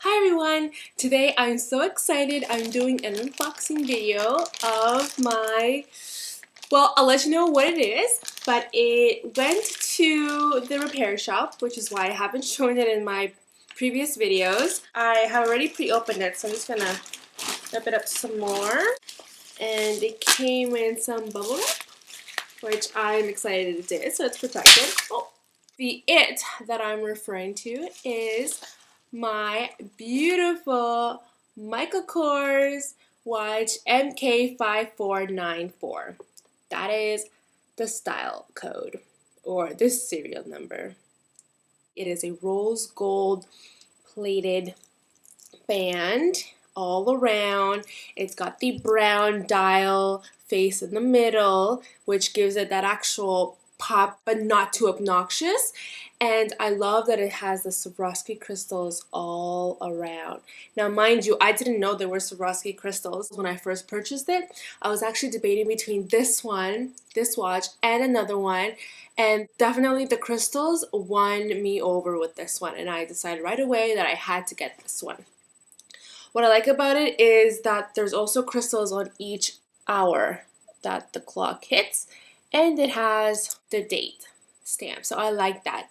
Hi everyone! Today I'm so excited. I'm doing an unboxing video of my, well, I'll let you know what it is, but it went to the repair shop, which is why I haven't shown it in my previous videos. I have already pre-opened it, so I'm just gonna rip it up some more. And it came in some bubble wrap, which I'm excited it did, so it's protected. Oh, the it that I'm referring to is my beautiful Michael Kors watch MK5494. That is the style code or the serial number. It is a rose gold plated band all around. It's got the brown dial face in the middle, which gives it that actual pop, but not too obnoxious. And I love that it has the Swarovski crystals all around. Now, mind you, I didn't know there were Swarovski crystals when I first purchased it. I was actually debating between this one, this watch, and another one. And definitely the crystals won me over with this one. And I decided right away that I had to get this one. What I like about it is that there's also crystals on each hour that the clock hits. And it has the date stamp, so I like that.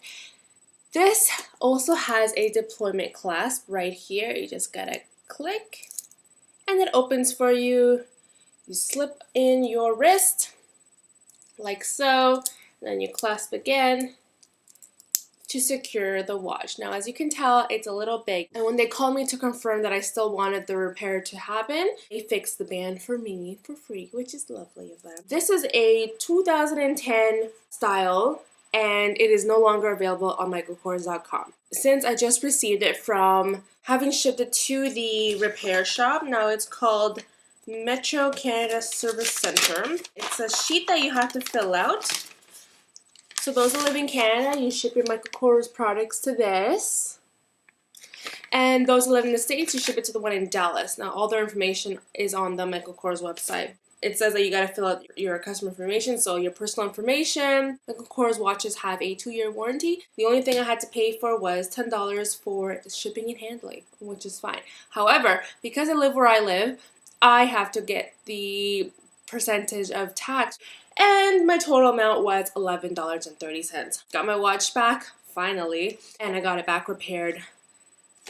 This also has a deployment clasp right here. You just gotta click and it opens for you. You slip in your wrist like so, then you clasp again to secure the watch. Now, as you can tell, it's a little big, and when they called me to confirm that I still wanted the repair to happen, they fixed the band for me for free, which is lovely of them. This is a 2010 style, and it is no longer available on michaelkors.com. Since I just received it from having shipped it to the repair shop, now it's called Metro Canada Service Center. It's a sheet that you have to fill out. So those who live in Canada, you ship your Michael Kors products to this. And those who live in the States, you ship it to the one in Dallas. Now, all their information is on the Michael Kors website. It says that you got to fill out your customer information, so your personal information. Michael Kors watches have a 2-year warranty. The only thing I had to pay for was $10 for shipping and handling, which is fine. However, because I live where I live, I have to get the percentage of tax. And my total amount was $11.30. Got my watch back, finally, and I got it back repaired.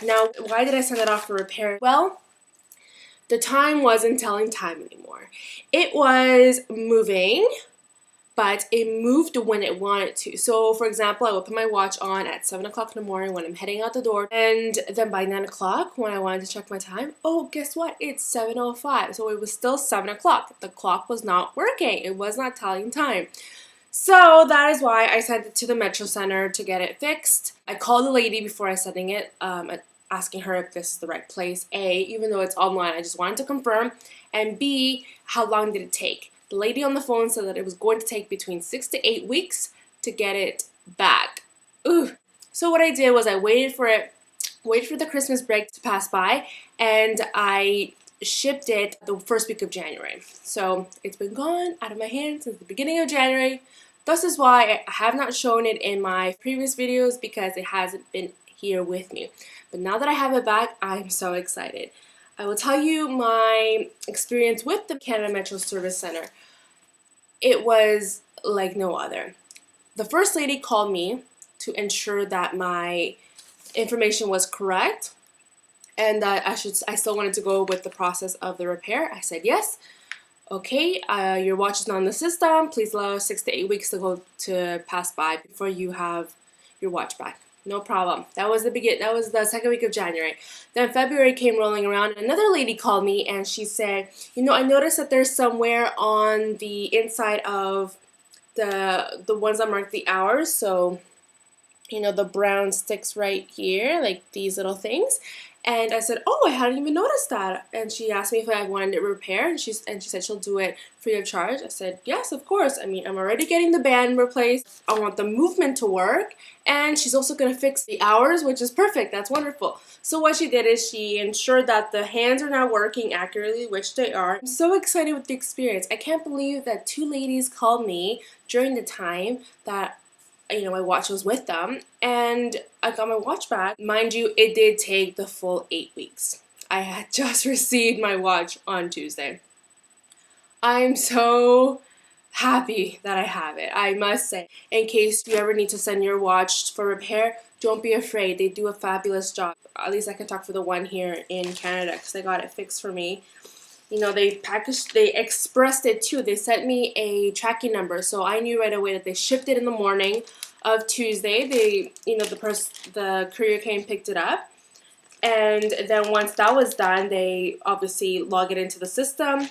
Now, why did I send it off for repair? Well, the time wasn't telling time anymore. It was moving, but it moved when it wanted to. So, for example, I would put my watch on at 7 o'clock in the morning when I'm heading out the door. And then by 9 o'clock, when I wanted to check my time, oh, guess what? It's 7:05. So it was still 7 o'clock. The clock was not working. It was not telling time. So that is why I sent it to the Metro Center to get it fixed. I called the lady before I sending it, asking her if this is the right place. A, even though it's online, I just wanted to confirm. And B, how long did it take? The lady on the phone said that it was going to take between 6 to 8 weeks to get it back. Ooh. So what I did was I waited for the Christmas break to pass by, and I shipped it the first week of January. So it's been gone out of my hands since the beginning of January. This is why I have not shown it in my previous videos, because it hasn't been here with me. But now that I have it back, I'm so excited. I will tell you my experience with the Canada Metro Service Center. It was like no other. The first lady called me to ensure that my information was correct and that I still wanted to go with the process of the repair. I said yes. Okay, your watch is not in the system. Please allow 6 to 8 weeks to pass by before you have your watch back. No problem. That was the second week of January. Then February came rolling around, and another lady called me and she said, you know, I noticed that there's somewhere on the inside of the ones that mark the hours, so you know, the brown sticks right here, like these little things. And I said, oh, I hadn't even noticed that. And she asked me if I wanted it repaired, and she said she'll do it free of charge. I said, yes, of course. I mean, I'm already getting the band replaced. I want the movement to work. And she's also going to fix the hours, which is perfect. That's wonderful. So what she did is she ensured that the hands are now working accurately, which they are. I'm so excited with the experience. I can't believe that 2 ladies called me during the time that my watch was with them, and I got my watch back. Mind you, it did take the full 8 weeks. I had just received my watch on Tuesday. I'm so happy that I have it, I must say. In case you ever need to send your watch for repair, don't be afraid. They do a fabulous job. At least I can talk for the one here in Canada because they got it fixed for me. They expressed it too. They sent me a tracking number, so I knew right away that they shipped it in the morning of Tuesday. The courier came and picked it up, and then once that was done, they obviously log it into the system.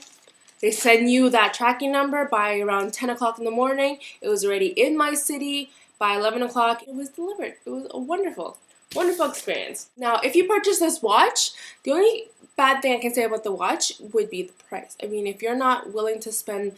They send you that tracking number by around 10 o'clock in the morning. It was already in my city. By 11 o'clock, it was delivered. It was a wonderful experience. Now, if you purchase this watch, the only bad thing I can say about the watch would be the price. I mean, if you're not willing to spend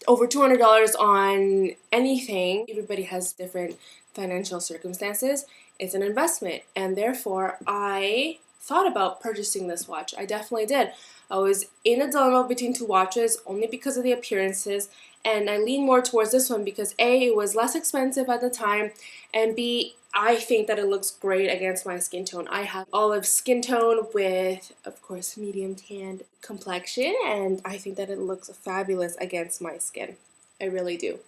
over $200 on anything, everybody has different financial circumstances. It's an investment, and therefore I thought about purchasing this watch. I definitely did. I was in a dilemma between two watches only because of the appearances, and I lean more towards this one because A, it was less expensive at the time, and B, I think that it looks great against my skin tone. I have olive skin tone with, of course, medium tanned complexion, and I think that it looks fabulous against my skin. I really do.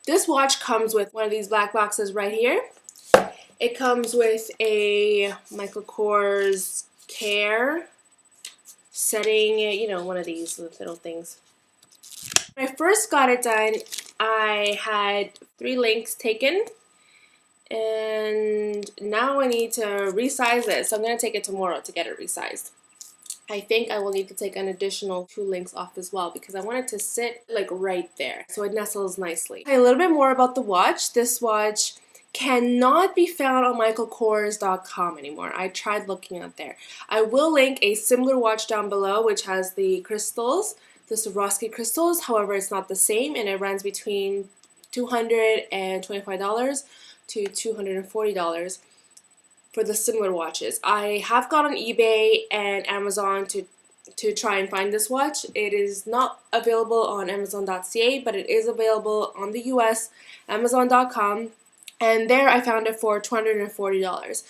This watch comes with one of these black boxes right here. It comes with a Michael Kors Care setting, one of these little things. When I first got it done, I had 3 links taken, and now I need to resize it, so I'm going to take it tomorrow to get it resized. I think I will need to take an additional 2 links off as well because I want it to sit like right there so it nestles nicely. A little bit more about the watch. This watch cannot be found on michaelkors.com anymore. I tried looking out there. I will link a similar watch down below which has the crystals, the Swarovski crystals. However, it's not the same, and it runs between $225 to $240 for the similar watches. I have gone on eBay and Amazon to try and find this watch. It is not available on Amazon.ca, but it is available on the US, Amazon.com, and there I found it for $240.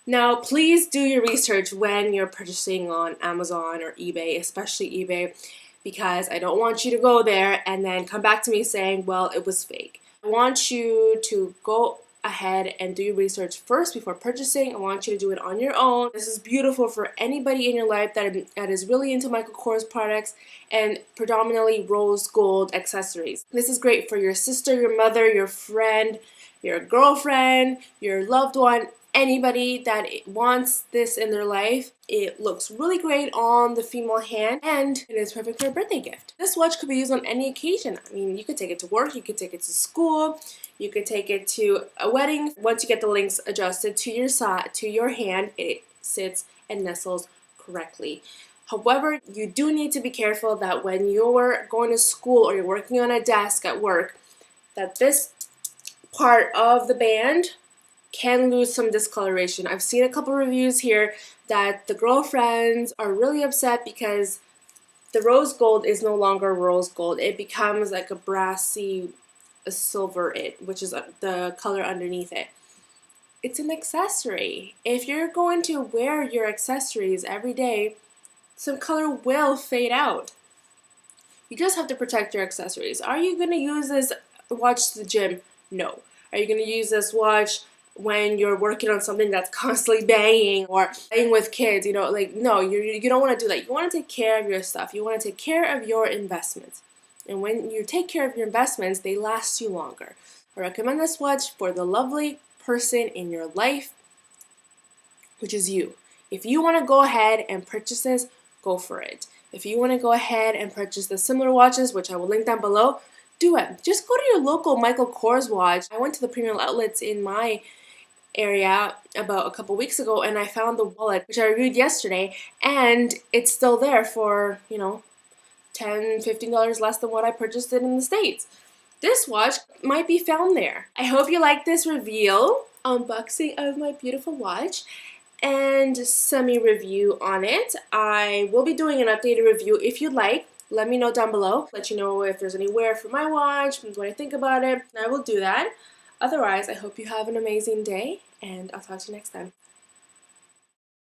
Now, please do your research when you're purchasing on Amazon or eBay, especially eBay, because I don't want you to go there and then come back to me saying, well, it was fake. I want you to go ahead and do your research first before purchasing. I want you to do it on your own. This is beautiful for anybody in your life that is really into Michael Kors products and predominantly rose gold accessories. This is great for your sister, your mother, your friend, your girlfriend, your loved one, anybody that wants this in their life. It looks really great on the female hand, and it is perfect for a birthday gift. This watch could be used on any occasion. I mean, you could take it to work, you could take it to school, you could take it to a wedding. Once you get the links adjusted to your side, to your hand, it sits and nestles correctly. However, you do need to be careful that when you're going to school or you're working on a desk at work, that this part of the band can lose some discoloration. I've seen a couple reviews here that the girlfriends are really upset because the rose gold is no longer rose gold. It becomes like a brassy silver, which is the color underneath it. It's an accessory. If you're going to wear your accessories every day, some color will fade out. You just have to protect your accessories. Are you going to use this watch to the gym? No. Are you going to use this watch when you're working on something that's constantly banging or playing with kids? No, you don't want to do that. You want to take care of your stuff. You want to take care of your investments. And when you take care of your investments, they last you longer. I recommend this watch for the lovely person in your life, which is you. If you want to go ahead and purchase this, go for it. If you want to go ahead and purchase the similar watches, which I will link down below, do it. Just go to your local Michael Kors watch. I went to the premium outlets in my area about a couple weeks ago, and I found the wallet, which I reviewed yesterday, and it's still there for, $10, $15 less than what I purchased it in the States. This watch might be found there. I hope you like this review, unboxing of my beautiful watch, and semi-review on it. I will be doing an updated review if you'd like. let me know down below. Let you know if there's any wear for my watch, what I think about it, and I will do that. Otherwise, I hope you have an amazing day, and I'll talk to you next time.